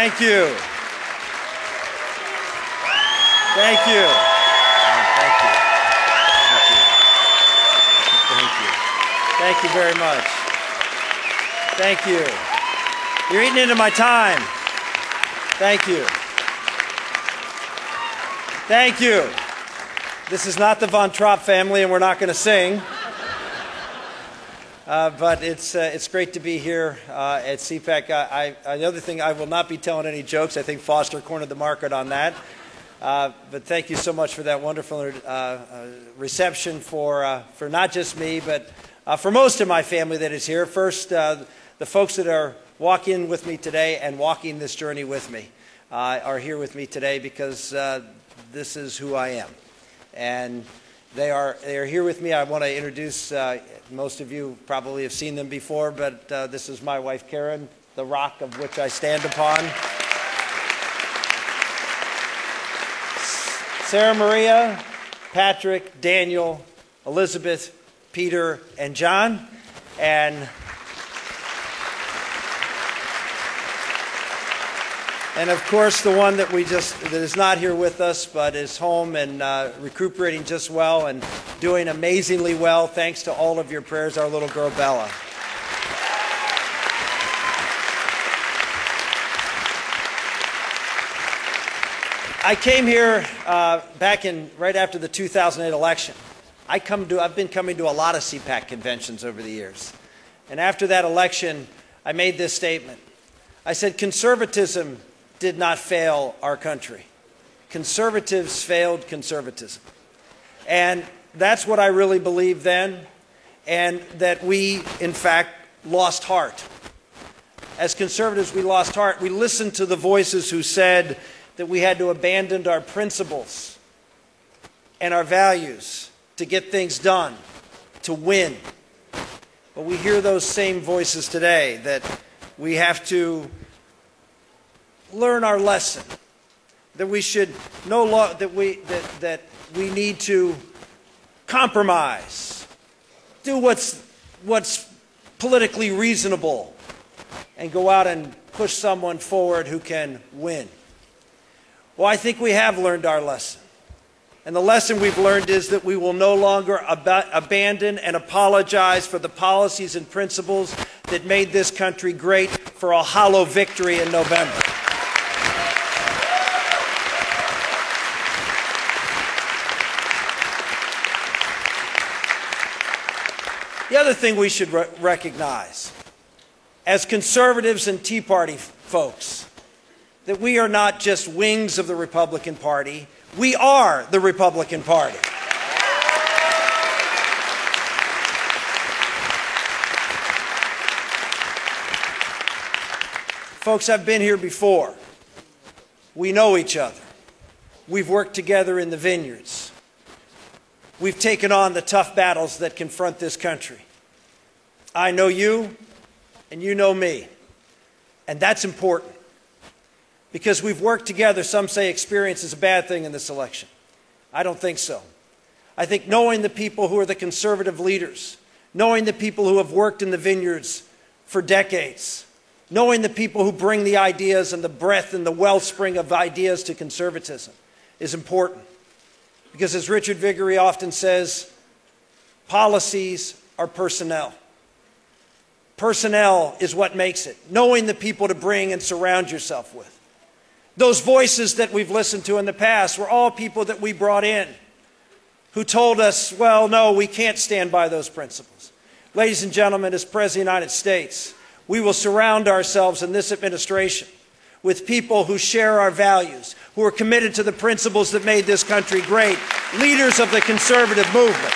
Thank you. Thank you. Thank you. Thank you. Thank you. Thank you very much. Thank you. You're eating into my time. Thank you. Thank you. This is not the Von Trapp family, and we're not going to sing. But it's great to be here at CPAC. Another thing, I will not be telling any jokes. I think Foster cornered the market on that. But thank you so much for that wonderful reception for not just me, but for most of my family that is here. First, the folks that are walking with me today and walking this journey with me are here with me today because this is who I am. And they are here with me. I want to introduce, most of you probably have seen them before, but this is my wife, Karen, the rock of which I stand upon. Sarah Maria, Patrick, Daniel, Elizabeth, Peter, and John. And of course, the one that is not here with us, but is home and recuperating just well and doing amazingly well, thanks to all of your prayers, our little girl, Bella. I came here right after the 2008 election. I've been coming to a lot of CPAC conventions over the years. And after that election, I made this statement. I said, conservatism did not fail our country. Conservatives failed conservatism. And that's what I really believed then, and that we, in fact, lost heart. As conservatives, we lost heart. We listened to the voices who said that we had to abandon our principles and our values to get things done, to win. But we hear those same voices today, that we have to learn our lesson, that we should that we need to compromise, do what's politically reasonable, and go out and push someone forward who can win. Well, I think we have learned our lesson. And the lesson we've learned is that we will no longer abandon and apologize for the policies and principles that made this country great for a hollow victory in November. The other thing we should recognize, as conservatives and Tea Party folks, that we are not just wings of the Republican Party, we are the Republican Party. Folks, I've been here before. We know each other. We've worked together in the vineyards. We've taken on the tough battles that confront this country. I know you, and you know me. And that's important. Because we've worked together. Some say experience is a bad thing in this election. I don't think so. I think knowing the people who are the conservative leaders, knowing the people who have worked in the vineyards for decades, knowing the people who bring the ideas and the breadth and the wellspring of ideas to conservatism is important. Because as Richard Viguerie often says, policies are personnel. Personnel is what makes it. Knowing the people to bring and surround yourself with. Those voices that we've listened to in the past were all people that we brought in who told us, well, no, we can't stand by those principles. Ladies and gentlemen, as President of the United States, we will surround ourselves in this administration with people who share our values, who are committed to the principles that made this country great, leaders of the conservative movement.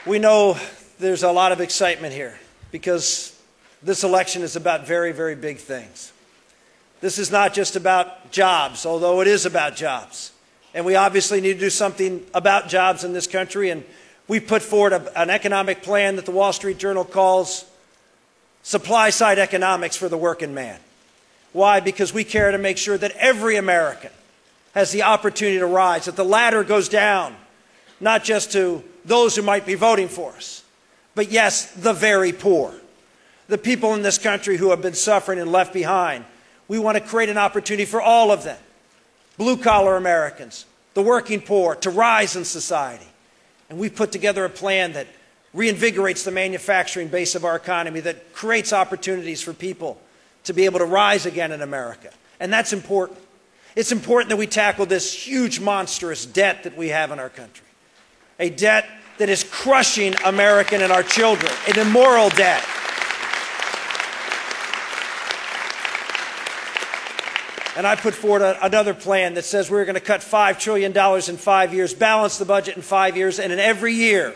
We know there's a lot of excitement here because this election is about very, very big things. This is not just about jobs, although it is about jobs. And we obviously need to do something about jobs in this country, and we put forward an economic plan that the Wall Street Journal calls supply-side economics for the working man. Why? Because we care to make sure that every American has the opportunity to rise, that the ladder goes down, not just to those who might be voting for us. But yes, the very poor, the people in this country who have been suffering and left behind. We want to create an opportunity for all of them, blue-collar Americans, the working poor, to rise in society. And we put together a plan that reinvigorates the manufacturing base of our economy, that creates opportunities for people to be able to rise again in America. And that's important. It's important that we tackle this huge, monstrous debt that we have in our country, a debt that is crushing American and our children, an immoral debt. And I put forward another plan that says we're going to cut $5 trillion in 5 years, balance the budget in 5 years, and in every year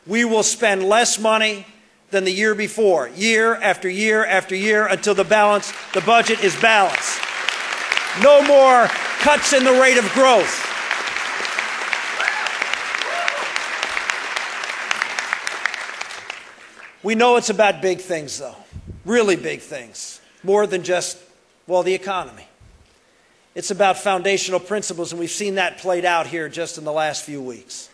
we will spend less money than the year before, year after year after year, until the budget is balanced. No more cuts in the rate of growth. We know it's about big things, though, really big things, more than just, well, the economy. It's about foundational principles, and we've seen that played out here just in the last few weeks.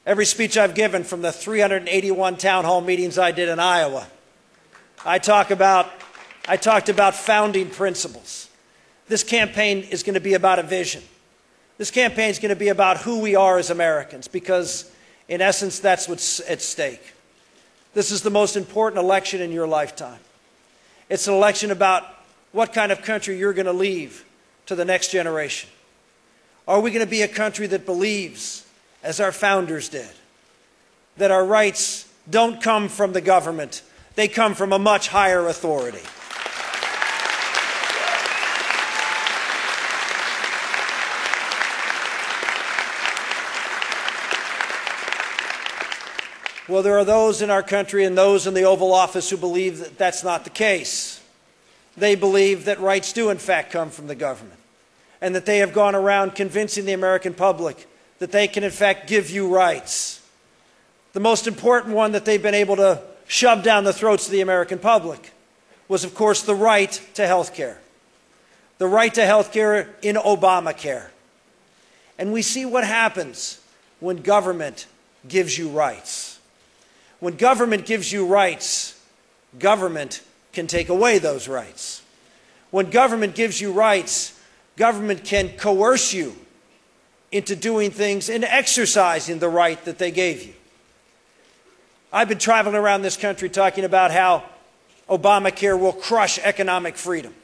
Every speech I've given, from the 381 town hall meetings I did in Iowa, I talked about founding principles. This campaign is going to be about a vision. This campaign is going to be about who we are as Americans, because in essence, that's what's at stake. This is the most important election in your lifetime. It's an election about what kind of country you're going to leave to the next generation. Are we going to be a country that believes, as our founders did, that our rights don't come from the government, they come from a much higher authority? Well, there are those in our country and those in the Oval Office who believe that that's not the case. They believe that rights do, in fact, come from the government, and that they have gone around convincing the American public that they can, in fact, give you rights. The most important one that they've been able to shove down the throats of the American public was, of course, the right to health care. The right to health care in Obamacare. And we see what happens when government gives you rights. When government gives you rights, government can take away those rights. When government gives you rights, government can coerce you into doing things and exercising the right that they gave you. I've been traveling around this country talking about how Obamacare will crush economic freedom,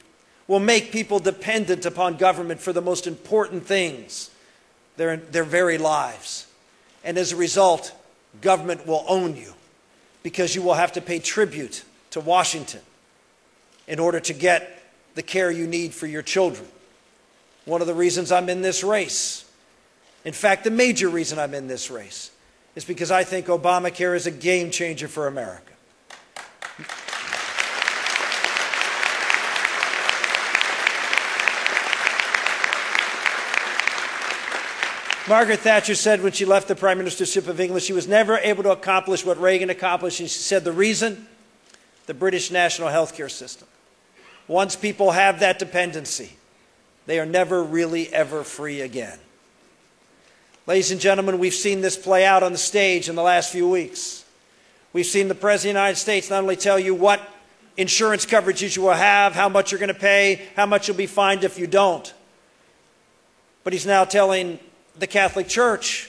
will make people dependent upon government for the most important things, their very lives. And as a result, government will own you, because you will have to pay tribute to Washington in order to get the care you need for your children. One of the reasons I'm in this race, in fact, the major reason I'm in this race, is because I think Obamacare is a game changer for America. Margaret Thatcher said when she left the Prime Ministership of England, she was never able to accomplish what Reagan accomplished. And she said the reason? The British national health care system. Once people have that dependency, they are never really ever free again. Ladies and gentlemen, we've seen this play out on the stage in the last few weeks. We've seen the President of the United States not only tell you what insurance coverages you will have, how much you're going to pay, how much you'll be fined if you don't, but he's now telling the Catholic Church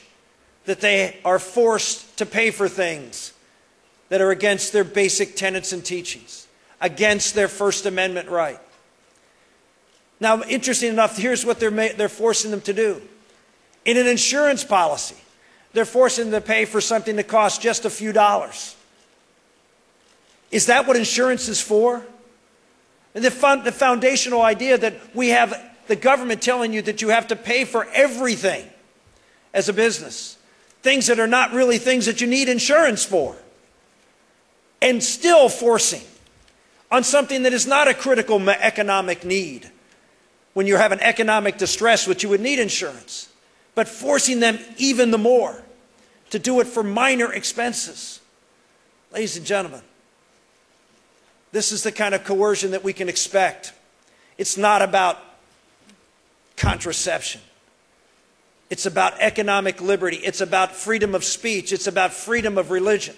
that they are forced to pay for things that are against their basic tenets and teachings, against their First Amendment right. Now, interesting enough, here's what they're forcing them to do. In an insurance policy, they're forcing them to pay for something that costs just a few dollars. Is that what insurance is for? And the foundational idea that we have the government telling you that you have to pay for everything as a business, things that are not really things that you need insurance for, and still forcing on something that is not a critical economic need. When you have an economic distress, which you would need insurance, but forcing them even the more to do it for minor expenses. Ladies and gentlemen, this is the kind of coercion that we can expect. It's not about contraception. It's about economic liberty. It's about freedom of speech. It's about freedom of religion.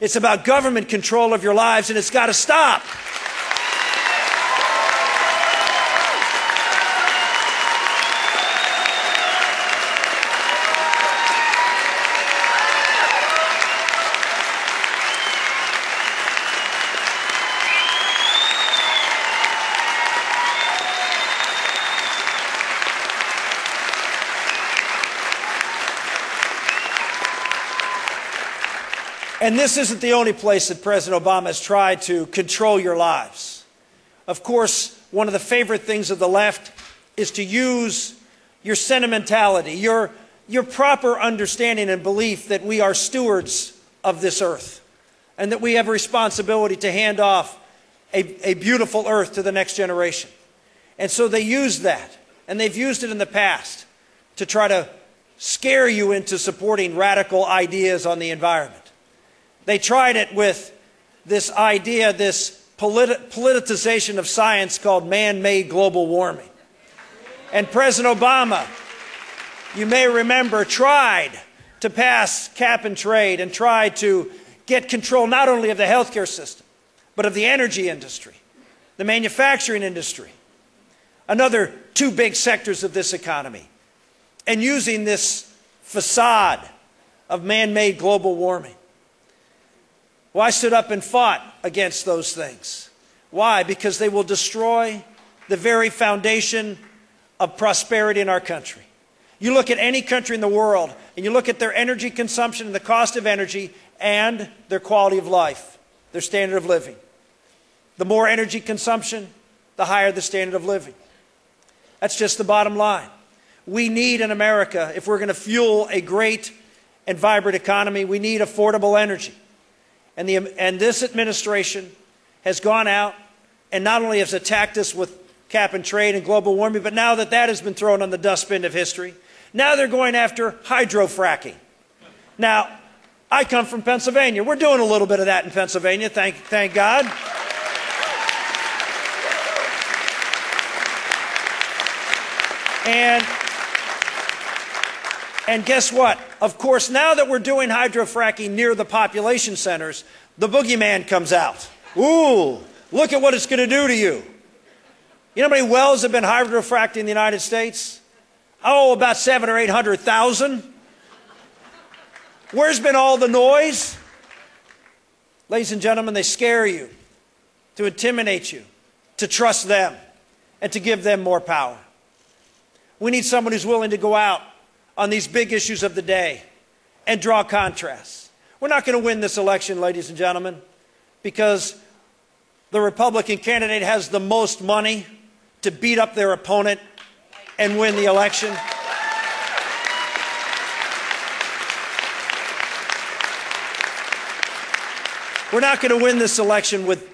It's about government control of your lives, and it's got to stop. And this isn't the only place that President Obama has tried to control your lives. Of course, one of the favorite things of the left is to use your sentimentality, your proper understanding and belief that we are stewards of this earth and that we have a responsibility to hand off a beautiful earth to the next generation. And so they use that, and they've used it in the past to try to scare you into supporting radical ideas on the environment. They tried it with this idea, this politicization of science called man-made global warming. And President Obama, you may remember, tried to pass cap and trade and tried to get control not only of the healthcare system, but of the energy industry, the manufacturing industry, another two big sectors of this economy, and using this facade of man-made global warming. Well, I stood up and fought against those things. Why? Because they will destroy the very foundation of prosperity in our country. You look at any country in the world, and you look at their energy consumption and the cost of energy and their quality of life, their standard of living. The more energy consumption, the higher the standard of living. That's just the bottom line. We need in America, if we're going to fuel a great and vibrant economy, we need affordable energy. And this administration has gone out and not only has attacked us with cap and trade and global warming, but now that that has been thrown on the dustbin of history, now they're going after hydrofracking. Now, I come from Pennsylvania. We're doing a little bit of that in Pennsylvania, thank God. And guess what? Of course, now that we're doing hydrofracking near the population centers, the boogeyman comes out. Ooh, look at what it's going to do to you. You know how many wells have been hydrofracking in the United States? Oh, about 700,000 or 800,000. Where's been all the noise? Ladies and gentlemen, they scare you, to intimidate you, to trust them, and to give them more power. We need someone who's willing to go out on these big issues of the day and draw contrasts. We're not going to win this election, ladies and gentlemen, because the Republican candidate has the most money to beat up their opponent and win the election. We're not going to win this election with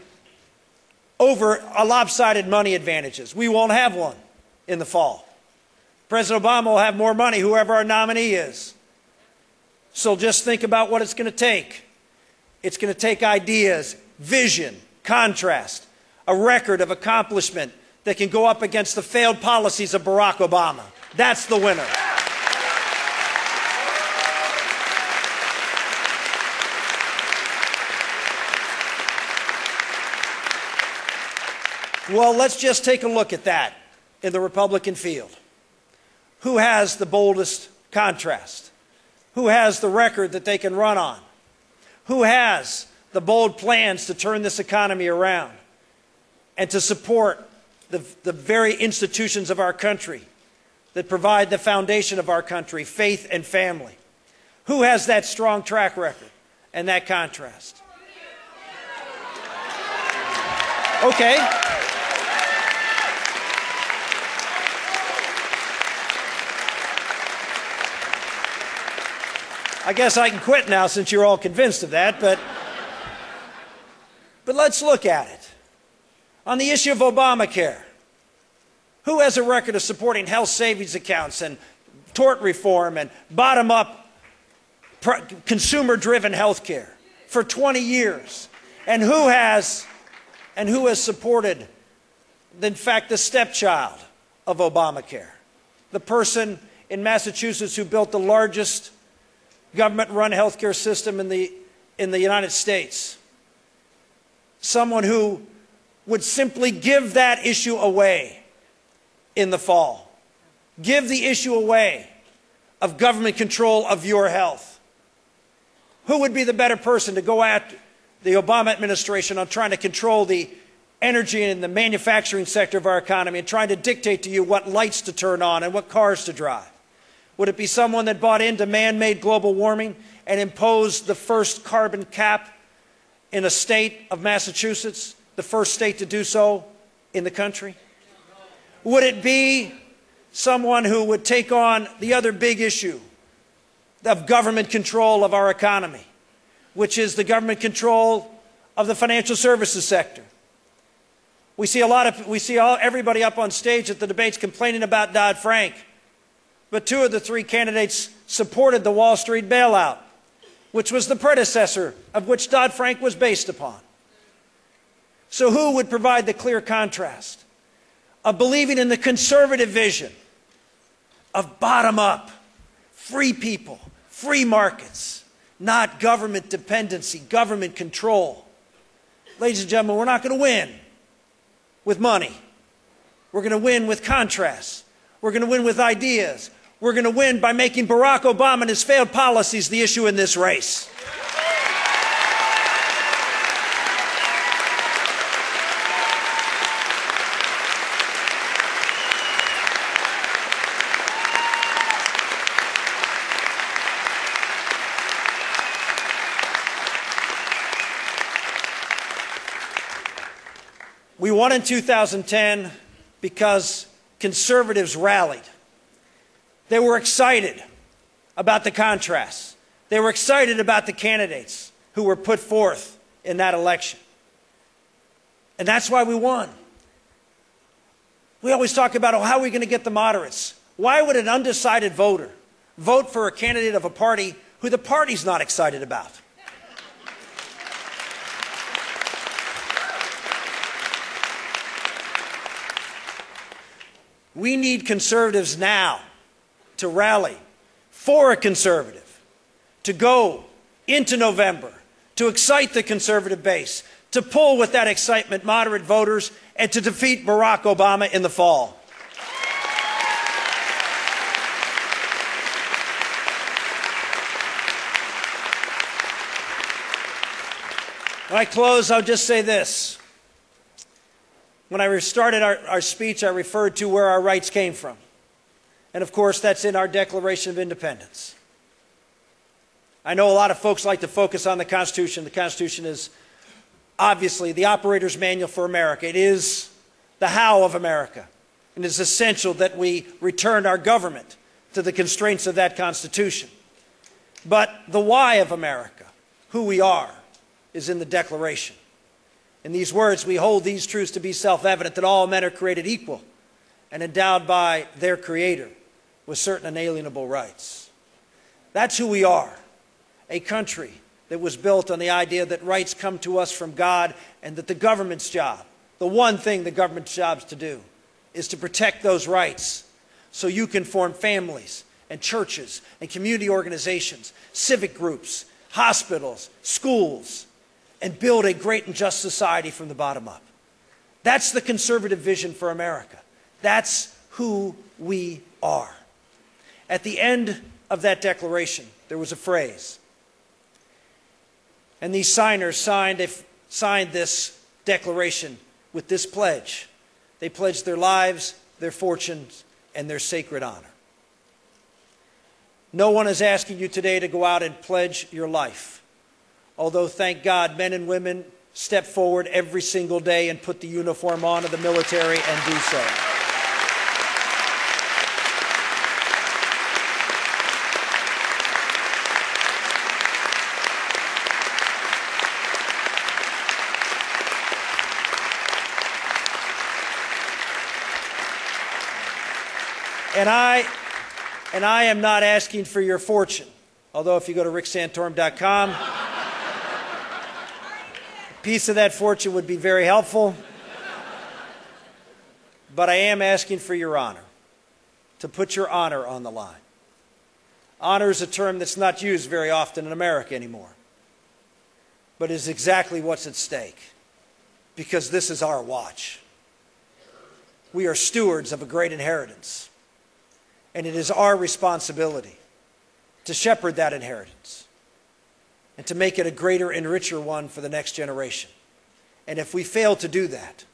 over lopsided money advantages. We won't have one in the fall. President Obama will have more money, whoever our nominee is. So just think about what it's going to take. It's going to take ideas, vision, contrast, a record of accomplishment that can go up against the failed policies of Barack Obama. That's the winner. Well, let's just take a look at that in the Republican field. Who has the boldest contrast? Who has the record that they can run on? Who has the bold plans to turn this economy around and to support the very institutions of our country that provide the foundation of our country, faith and family? Who has that strong track record and that contrast? Okay. I guess I can quit now since you're all convinced of that, but let's look at it. On the issue of Obamacare, who has a record of supporting health savings accounts and tort reform and bottom-up consumer-driven health care for 20 years? And who has supported, in fact, the stepchild of Obamacare, the person in Massachusetts who built the largest government-run healthcare system in the United States. Someone who would simply give that issue away in the fall. Give the issue away of government control of your health. Who would be the better person to go at the Obama administration on trying to control the energy and the manufacturing sector of our economy and trying to dictate to you what lights to turn on and what cars to drive? Would it be someone that bought into man-made global warming and imposed the first carbon cap in a state of Massachusetts, the first state to do so in the country? Would it be someone who would take on the other big issue of government control of our economy, which is the government control of the financial services sector? We see everybody up on stage at the debates complaining about Dodd-Frank, but 2 of the 3 candidates supported the Wall Street bailout, which was the predecessor of which Dodd-Frank was based upon. So who would provide the clear contrast of believing in the conservative vision of bottom-up, free people, free markets, not government dependency, government control? Ladies and gentlemen, we're not going to win with money. We're going to win with contrast. We're going to win with ideas. We're going to win by making Barack Obama and his failed policies the issue in this race. We won in 2010 because conservatives rallied. They were excited about the contrasts. They were excited about the candidates who were put forth in that election. And that's why we won. We always talk about, oh, how are we going to get the moderates? Why would an undecided voter vote for a candidate of a party who the party's not excited about? We need conservatives now to rally for a conservative, to go into November, to excite the conservative base, to pull with that excitement moderate voters, and to defeat Barack Obama in the fall. When I close, I'll just say this. When I started our speech, I referred to where our rights came from. And of course, that's in our Declaration of Independence. I know a lot of folks like to focus on the Constitution. The Constitution is obviously the operator's manual for America. It is the how of America. And it's essential that we return our government to the constraints of that Constitution. But the why of America, who we are, is in the Declaration. In these words, we hold these truths to be self-evident, that all men are created equal and endowed by their Creator with certain inalienable rights. That's who we are, a country that was built on the idea that rights come to us from God and that the government's job, the one thing the government's job is to do, is to protect those rights so you can form families and churches and community organizations, civic groups, hospitals, schools, and build a great and just society from the bottom up. That's the conservative vision for America. That's who we are. At the end of that declaration, there was a phrase. And these signers signed this declaration with this pledge. They pledged their lives, their fortunes, and their sacred honor. No one is asking you today to go out and pledge your life. Although, thank God, men and women step forward every single day and put the uniform on of the military and do so. And I am not asking for your fortune, although if you go to ricksantorum.com, a piece of that fortune would be very helpful. But I am asking for your honor, to put your honor on the line. Honor is a term that's not used very often in America anymore, but is exactly what's at stake, because this is our watch. We are stewards of a great inheritance, and it is our responsibility to shepherd that inheritance and to make it a greater and richer one for the next generation. And if we fail to do that,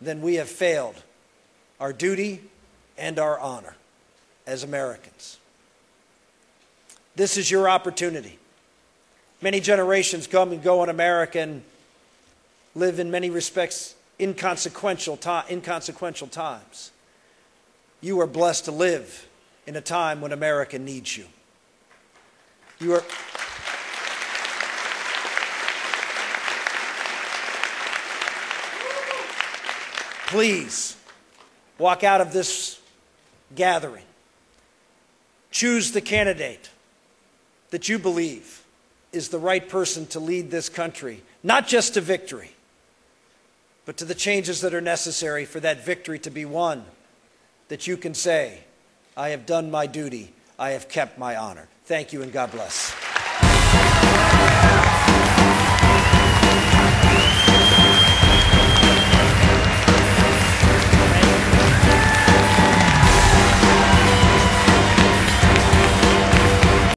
then we have failed our duty and our honor as Americans. This is your opportunity. Many generations come and go in America and live in many respects inconsequential times. You are blessed to live in a time when America needs you. You are... Please walk out of this gathering. Choose the candidate that you believe is the right person to lead this country, not just to victory, but to the changes that are necessary for that victory to be one that you can say, I have done my duty, I have kept my honor. Thank you and God bless.